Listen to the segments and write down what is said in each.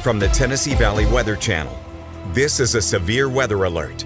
from the Tennessee Valley Weather Channel. This is a severe weather alert.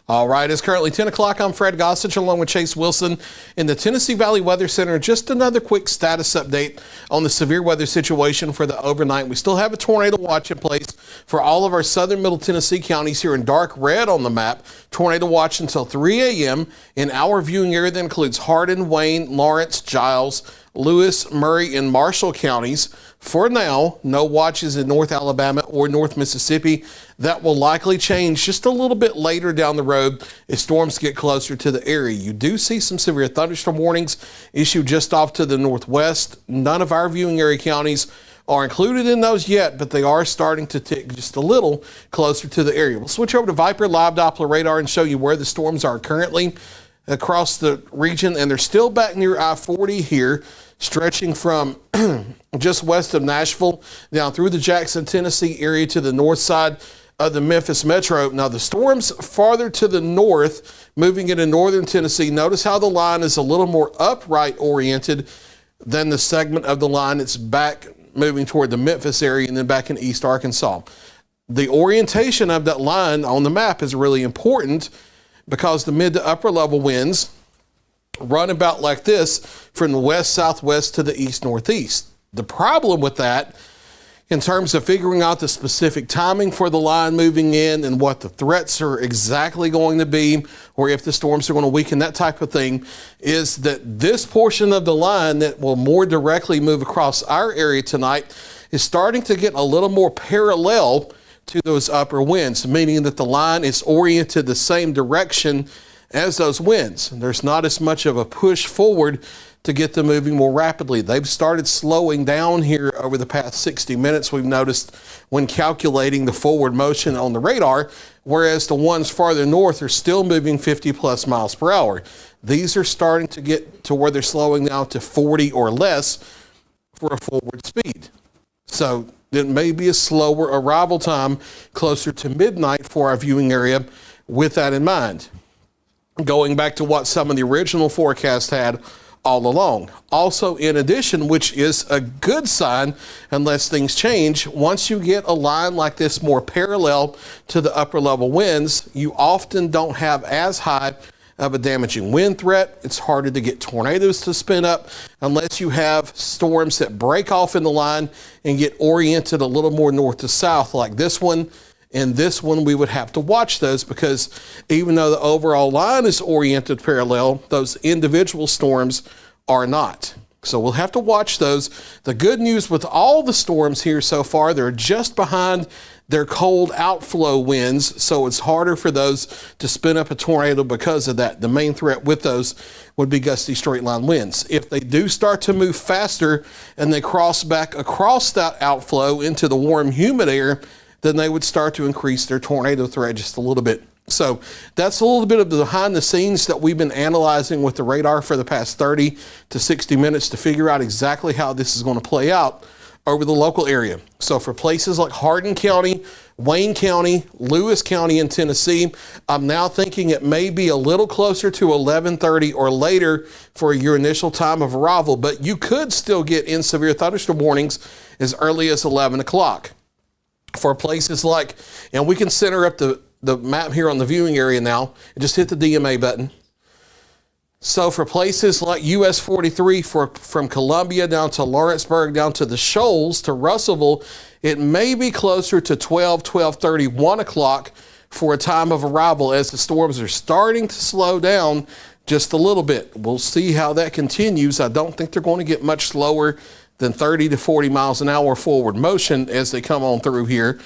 All right, it's currently 10 o'clock. I'm Fred Gossage along with Chase Wilson in the Tennessee Valley Weather Center. Just another quick status update on the severe weather situation for the overnight. We still have a tornado watch in place for all of our southern middle Tennessee counties here in dark red on the map. Tornado watch until 3 a.m. in our viewing area that includes Hardin, Wayne, Lawrence, Giles, Lewis, Murray, and Marshall counties. For now, no watches in North Alabama or North Mississippi. That will likely change just a little bit later down the road as storms get closer to the area. You do see some severe thunderstorm warnings issued just off to the northwest. None of our viewing area counties are included in those yet, but they are starting to tick just a little closer to the area. We'll switch over to Viper Live Doppler radar and show you where the storms are currently across the region, and they're still back near I-40 here, stretching from just west of Nashville down through the Jackson, Tennessee area to the north side of the Memphis metro. Now the storms farther to the north, moving into northern Tennessee. Notice how the line is a little more upright oriented than the segment of the line it's back moving toward the Memphis area and then back in East Arkansas. The orientation of that line on the map is really important because the mid to upper level winds run about like this from the west southwest to the east northeast. The problem with that, in terms of figuring out the specific timing for the line moving in and what the threats are exactly going to be, or if the storms are going to weaken, that type of thing, is that this portion of the line that will more directly move across our area tonight is starting to get a little more parallel to those upper winds, meaning that the line is oriented the same direction as those winds. There's not as much of a push forward to get them moving more rapidly. They've started slowing down here over the past 60 minutes, we've noticed, when calculating the forward motion on the radar, whereas the ones farther north are still moving 50 plus miles per hour. These are starting to get to where they're slowing down to 40 or less for a forward speed. So it may be a slower arrival time closer to midnight for our viewing area with that in mind. Going back to what some of the original forecasts had all along. Also, in addition, which is a good sign unless things change, once you get a line like this more parallel to the upper level winds, you often don't have as high of a damaging wind threat. It's harder to get tornadoes to spin up unless you have storms that break off in the line and get oriented a little more north to south like this one. And this one, we would have to watch those because even though the overall line is oriented parallel, those individual storms are not. So we'll have to watch those. The good news with all the storms here so far, they're just behind their cold outflow winds, so it's harder for those to spin up a tornado because of that. The main threat with those would be gusty straight line winds. If they do start to move faster and they cross back across that outflow into the warm, humid air, then they would start to increase their tornado threat just a little bit. So that's a little bit of the behind the scenes that we've been analyzing with the radar for the past 30 to 60 minutes to figure out exactly how this is going to play out over the local area. So for places like Hardin County, Wayne County, Lewis County in Tennessee, I'm now thinking it may be a little closer to 11:30 or later for your initial time of arrival, but you could still get in severe thunderstorm warnings as early as 11 o'clock. For places like, and we can center up the map here on the viewing area now and just hit the DMA button. So for places like US 43 from Columbia down to Lawrenceburg, down to the Shoals to Russellville, it may be closer to 12:30, 1 o'clock for a time of arrival as the storms are starting to slow down just a little bit. We'll see how that continues. I don't think they're going to get much slower than 30 to 40 miles an hour forward motion as they come on through here,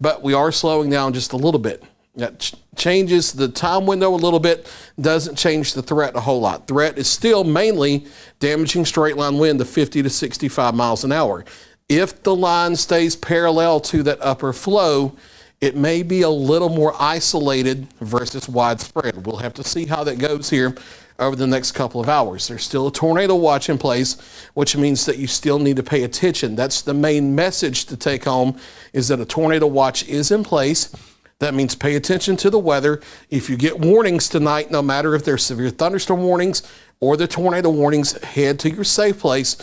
but we are slowing down just a little bit. That changes the time window a little bit, doesn't change the threat a whole lot. Threat is still mainly damaging straight line wind of 50 to 65 miles an hour. If the line stays parallel to that upper flow, it may be a little more isolated versus widespread. We'll have to see how that goes here over the next couple of hours. There's still a tornado watch in place, which means that you still need to pay attention. That's the main message to take home, is that a tornado watch is in place. That means pay attention to the weather. If you get warnings tonight, no matter if they're severe thunderstorm warnings or the tornado warnings, head to your safe place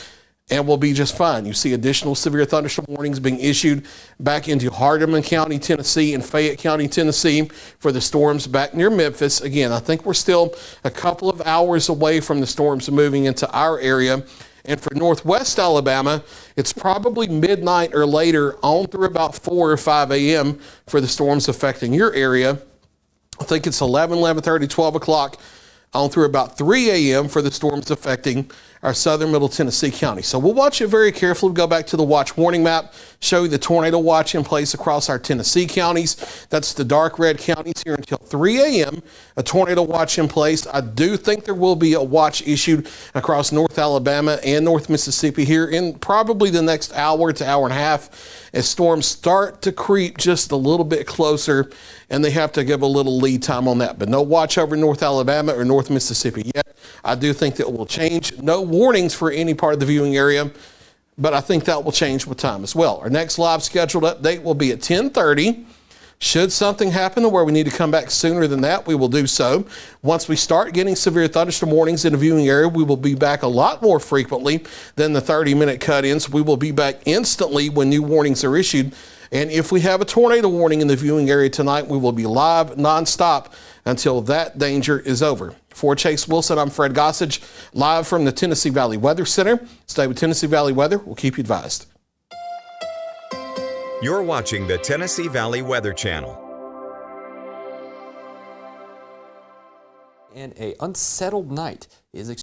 and we'll be just fine. You see additional severe thunderstorm warnings being issued back into Hardeman County, Tennessee, and Fayette County, Tennessee for the storms back near Memphis. Again, I think we're still a couple of hours away from the storms moving into our area. And for northwest Alabama, it's probably midnight or later on through about 4 or 5 a.m. for the storms affecting your area. I think it's 11, 11:30, 12 o'clock on through about 3 a.m. for the storms affecting our southern middle Tennessee county. So we'll watch it very carefully. We'll go back to the watch warning map, show you the tornado watch in place across our Tennessee counties. That's the dark red counties here until 3 a.m. A tornado watch in place. I do think there will be a watch issued across North Alabama and North Mississippi here in probably the next hour to hour and a half as storms start to creep just a little bit closer, and they have to give a little lead time on that. But no watch over North Alabama or North Mississippi yet. I do think that will change. No warnings for any part of the viewing area, but I think that will change with time as well. Our next live scheduled update will be at 10:30. Should something happen to where we need to come back sooner than that, we will do so. Once we start getting severe thunderstorm warnings in the viewing area, we will be back a lot more frequently than the 30-minute cut-ins. We will be back instantly when new warnings are issued. And if we have a tornado warning in the viewing area tonight, we will be live nonstop until that danger is over. For Chase Wilson, I'm Fred Gossage, live from the Tennessee Valley Weather Center. Stay with Tennessee Valley Weather. We'll keep you advised. You're watching the Tennessee Valley Weather Channel. And an unsettled night is expected.